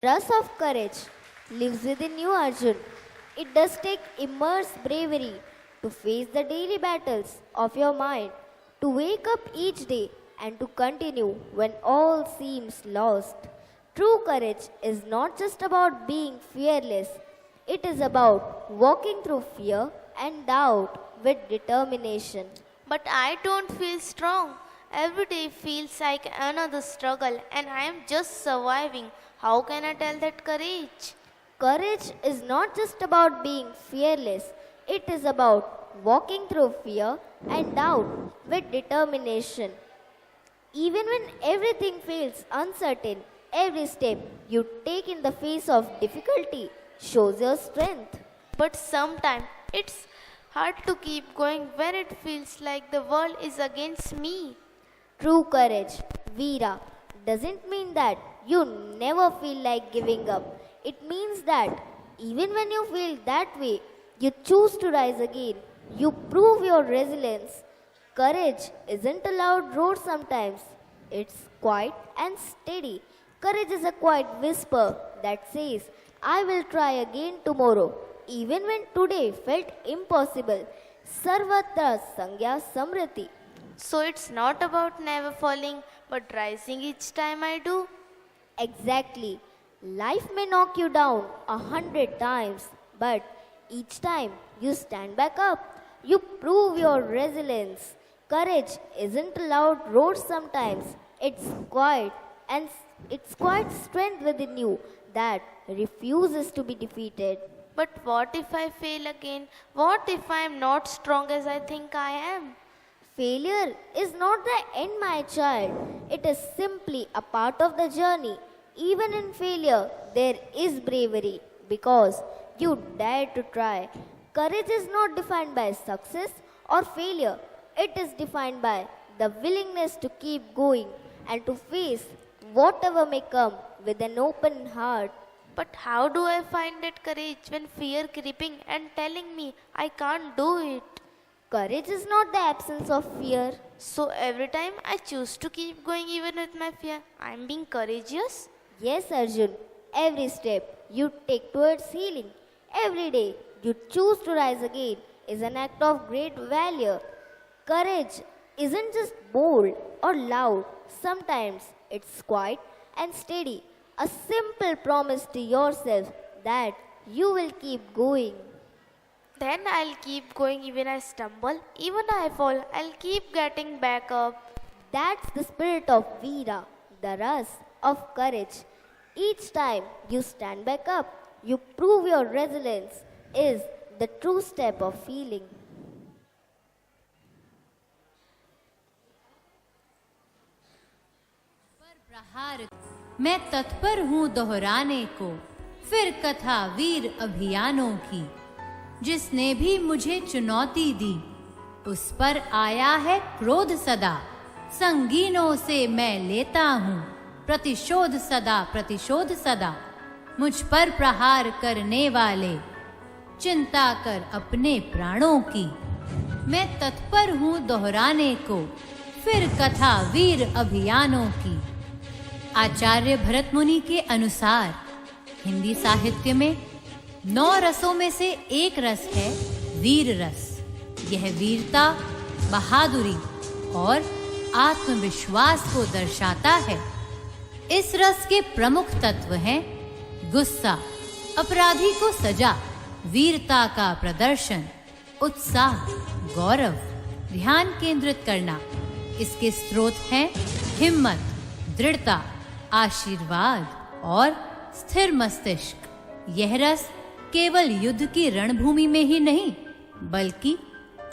Rust of courage lives within you, Arjun. It does take immense bravery to face the daily battles of your mind, to wake up each day and to continue when all seems lost. True courage is not just about being fearless, it is about walking through fear and doubt with determination. But I don't feel strong. Every day feels like another struggle and I am just surviving. How can I tell that courage? Courage is not just about being fearless, it is about walking through fear and doubt with determination. Even when everything feels uncertain, every step you take in the face of difficulty shows your strength. But sometimes it's hard to keep going when it feels like the world is against me. True courage, Veera, doesn't mean that you never feel like giving up. It means that even when you feel that way, you choose to rise again. You prove your resilience. Courage isn't a loud roar sometimes, it's quiet and steady. Courage is a quiet whisper that says, I will try again tomorrow, even when today felt impossible. Sarvatra Sangya Samriti. So it's not about never falling but rising each time I do. Exactly. Life may knock you down 100 times, but each time you stand back up, you prove your resilience. Courage isn't a loud roar sometimes, it's quiet and it's quiet strength within you that refuses to be defeated. But what if I fail again? What if I am not strong as I think I am? Failure is not the end, my child. It is simply a part of the journey. Even in failure, there is bravery because you dare to try. Courage is not defined by success or failure, it is defined by the willingness to keep going and to face whatever may come with an open heart. But how do I find that courage when fear creeping and telling me I can't do it? Courage is not the absence of fear. So every time I choose to keep going even with my fear, I am being courageous? Yes, Arjun, every step you take towards healing, every day you choose to rise again is an act of great valor. Courage isn't just bold or loud, sometimes it's quiet and steady, a simple promise to yourself that you will keep going. Then I'll keep going even I stumble, even I fall, I'll keep getting back up. That's the spirit of Veera, the rust of courage. Each time you stand back up, you prove your resilience is the true step of healing. प्रहार मैं तत्पर हूँ दोहराने को फिर कथा वीर अभियानों की। जिसने भी मुझे चुनौती दी उस पर आया है क्रोध सदा। संगीनों से मैं लेता हूँ प्रतिशोध सदा प्रतिशोध सदा। मुझ पर प्रहार करने वाले चिंता कर अपने प्राणों की। मैं तत्पर हूँ दोहराने को फिर कथा वीर अभियानों की। आचार्य भरत मुनि के अनुसार हिंदी साहित्य में 9 रसों में से एक रस है वीर रस। यह वीरता, बहादुरी और आत्मविश्वास को दर्शाता है। इस रस के प्रमुख तत्व हैं गुस्सा, अपराधी को सजा, वीरता का प्रदर्शन, उत्साह, गौरव, ध्यान केंद्रित करना। इसके स्रोत हैं हिम्मत, दृढ़ता, आशीर्वाद और स्थिर मस्तिष्क। यह रस केवल युद्ध की रणभूमि में ही नहीं बल्कि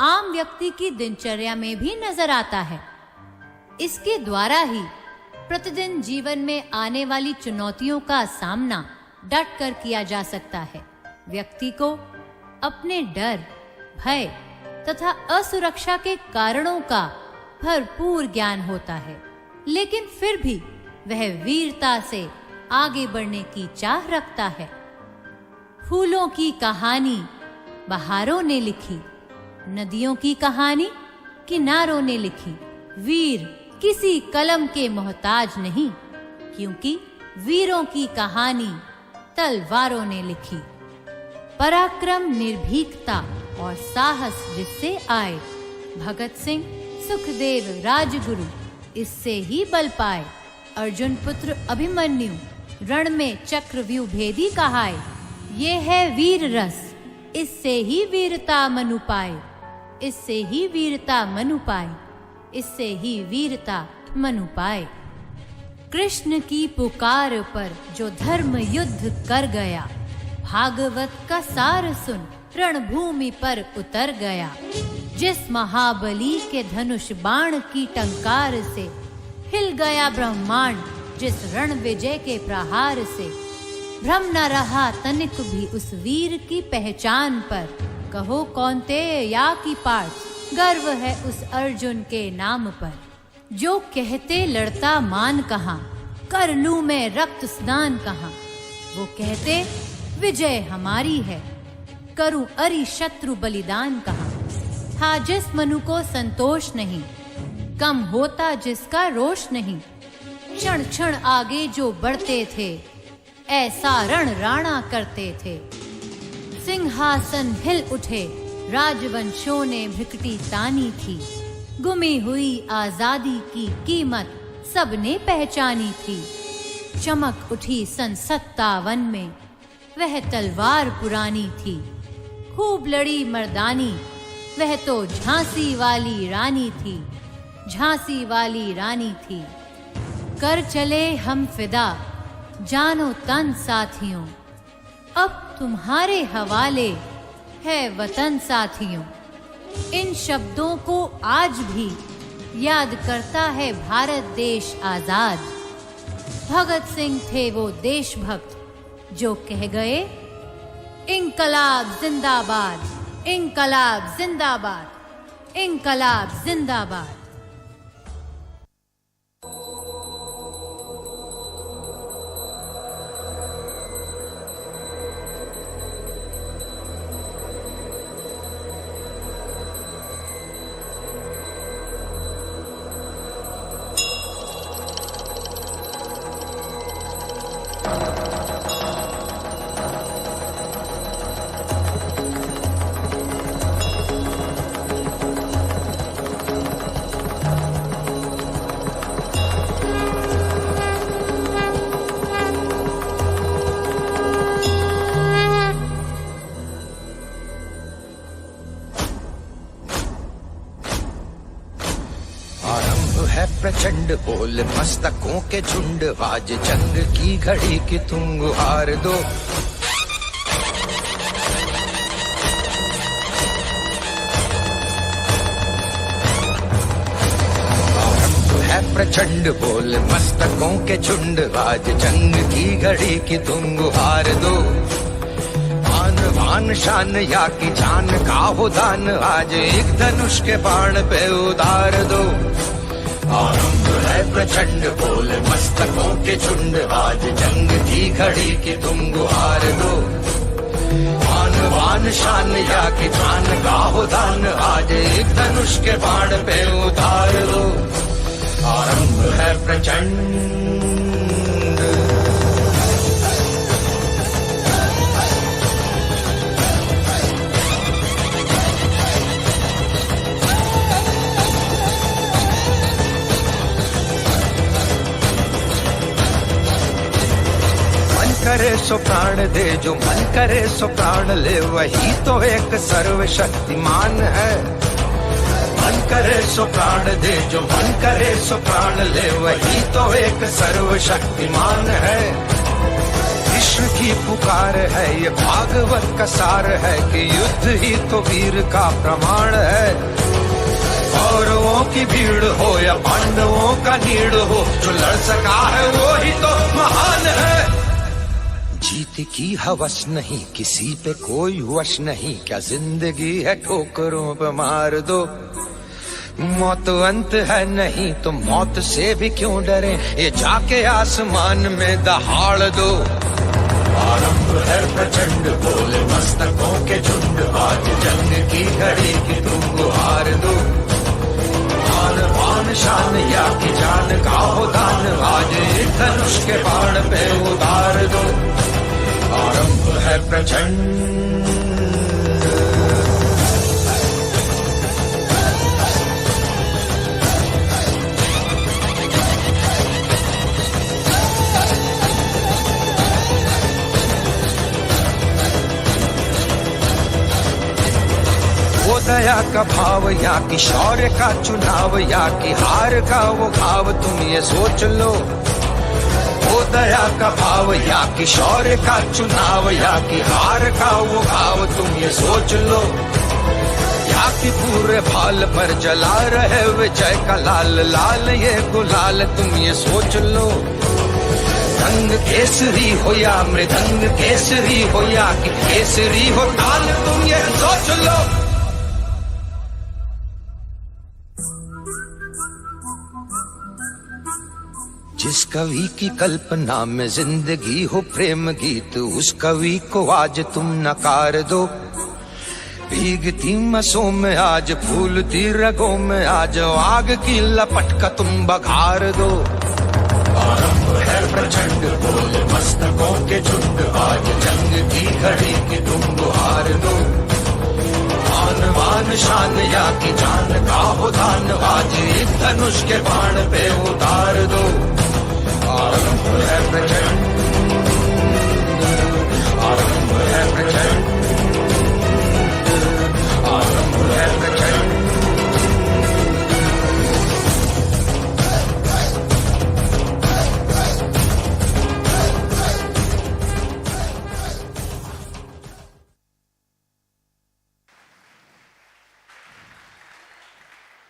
आम व्यक्ति की दिनचर्या में भी नजर आता है। इसके द्वारा ही प्रतिदिन जीवन में आने वाली चुनौतियों का सामना डट कर किया जा सकता है। व्यक्ति को अपने डर, भय तथा असुरक्षा के कारणों का भरपूर ज्ञान होता है, लेकिन फिर भी वह वीरता से आगे बढ़ने की चाह रखता है। फूलों की कहानी बहारों ने लिखी, नदियों की कहानी किनारों ने लिखी। वीर किसी कलम के मोहताज नहीं, क्योंकि वीरों की कहानी तलवारों ने लिखी। पराक्रम, निर्भीकता और साहस जिससे आए, भगत सिंह, सुखदेव, राजगुरु इससे ही बल पाए। अर्जुन पुत्र अभिमन्यु रण में चक्रव्यूह भेदी कहाए। ये है वीर रस, इससे ही वीरता मनु पाए, इससे ही वीरता मनु पाए, इससे ही वीरता मनु पाए। कृष्ण की पुकार पर जो धर्म युद्ध कर गया, भागवत का सार सुन रणभूमि पर उतर गया। जिस महाबली के धनुष बाण की टंकार से हिल गया ब्रह्मांड, जिस रण विजय के प्रहार से भ्रम न रहा तनिक भी उस वीर की पहचान पर। कहो कौन्तेय या की पाठ, गर्व है उस अर्जुन के नाम पर। जो कहते लड़ता मान कहाँ, कर लूं मैं रक्त स्नान कहाँ। वो कहते विजय हमारी है, करूं अरि शत्रु बलिदान कहाँ। था जिस मनु को संतोष नहीं, कम होता जिसका रोष नहीं। क्षण क्षण आगे जो बढ़ते थे, ऐसा रण राणा करते थे। सिंहासन हिल उठे, राजवंशों ने भ्रिकुटी तानी थी। गुमी हुई आजादी की कीमत सबने पहचानी थी। चमक उठी सन 57 में, वह तलवार पुरानी थी। खूब लड़ी मर्दानी, वह तो झांसी वाली रानी थी, झांसी वाली रानी थी। कर चले हम फिदा, जानो तन साथियों, अब तुम्हारे हवाले है वतन साथियों। इन शब्दों को आज भी याद करता है भारत देश आजाद। भगत सिंह थे वो देशभक्त जो कह गए, इंकलाब जिंदाबाद, इंकलाब जिंदाबाद, इंकलाब जिंदाबाद। प्रचंड बोल मस्तकों के झुंड, आज जंग की घड़ी की तुम गुहार दो। है प्रचंड बोल मस्तकों के झुंड, आज जंग की घड़ी की तुम गुहार दो। आन बान शान या की जान का हो दान, आज एक धनुष के बाण पे उतार दो। आरंभ है प्रचंड बोल मस्तकों के झुंड, आज जंग की घड़ी की तुम गुहार दो। आन बान शान या की जान का हो दान, आज एक धनुष के बाण पे उतार दो। आरंभ है प्रचंड। करे सो प्राण दे, जो मन करे सो प्राण ले, वही तो एक सर्वशक्तिमान है। मन करे सो प्राण दे, जो मन करे सो प्राण ले, वही तो एक सर्वशक्तिमान है। कृष्ण की पुकार है, ये भागवत का सार है कि युद्ध ही तो वीर का प्रमाण है। कौरवों की भीड़ हो या पांडवों का नीड़ हो, जो लड़ सका है वो ही तो महान है। जीत की हवस नहीं, किसी पे कोई वश नहीं, क्या जिंदगी है ठोकरों पे मार दो। मौत अंत है नहीं तो मौत से भी क्यों डरे, ये जाके आसमान में दहाड़ दो। आरंभ है प्रचंड बोले मस्तकों के झुंड, आज जंग की घड़ी की तुम गुहार दो। आन बान शान या की जान का हो दान, आज एक धनुष के बाण पे उतार दो। आरंभ है प्रचंड, वो दया का भाव या कि शौर्य का चुनाव, या कि हार का वो घाव, तुम ये सोच लो। वो दया का भाव या कि शौर्य का चुनाव, या कि हार का वो घाव, तुम ये सोच लो। या कि पूरे भाल पर जला रहे विजय का लाल लाल ये गुलाल, तुम ये सोच लो। रंग केसरी हो या मृदंग केसरी हो, या कि केसरी हो ताल, तुम ये सोच लो। जिस कवि की कल्पना में जिंदगी हो प्रेम गीत, उस कवि को आज तुम नकार दो। भीगती मसों में आज फूलती रगों में आज आग की लपट का तुम बघार दो। आरंभ है प्रचंड बोल मस्तकों के झुंड, आज जंग की घड़ी की तुम गुहार दो। मान शान या की जान का हो दान, आज एक धनुष के बाण पे उतार दो।